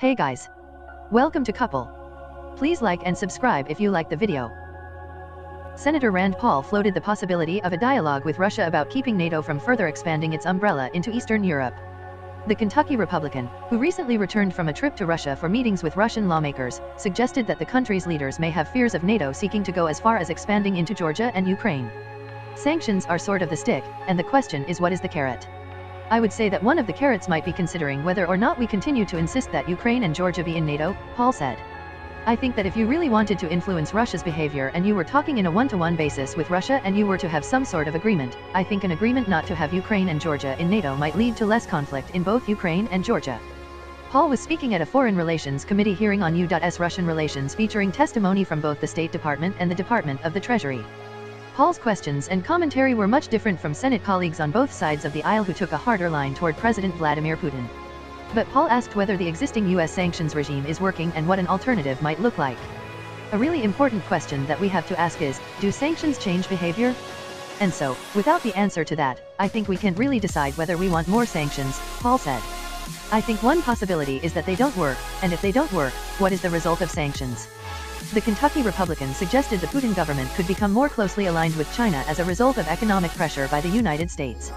Hey guys. Welcome to Couple. Please like and subscribe if you like the video. Senator Rand Paul floated the possibility of a dialogue with Russia about keeping NATO from further expanding its umbrella into Eastern Europe. The Kentucky Republican, who recently returned from a trip to Russia for meetings with Russian lawmakers, suggested that the country's leaders may have fears of NATO seeking to go as far as expanding into Georgia and Ukraine. Sanctions are sort of the stick, and the question is, what is the carrot? I would say that one of the carrots might be considering whether or not we continue to insist that Ukraine and Georgia be in NATO, Paul said. I think that if you really wanted to influence Russia's behavior and you were talking in a one-to-one basis with Russia and you were to have some sort of agreement, I think an agreement not to have Ukraine and Georgia in NATO might lead to less conflict in both Ukraine and Georgia. Paul was speaking at a Foreign Relations Committee hearing on U.S. Russian relations featuring testimony from both the State Department and the Department of the Treasury. Paul's questions and commentary were much different from Senate colleagues on both sides of the aisle who took a harder line toward President Vladimir Putin. But Paul asked whether the existing U.S. sanctions regime is working and what an alternative might look like. A really important question that we have to ask is, do sanctions change behavior? And so, without the answer to that, I think we can't really decide whether we want more sanctions, Paul said. I think one possibility is that they don't work, and if they don't work, what is the result of sanctions? The Kentucky Republican suggested the Putin government could become more closely aligned with China as a result of economic pressure by the United States.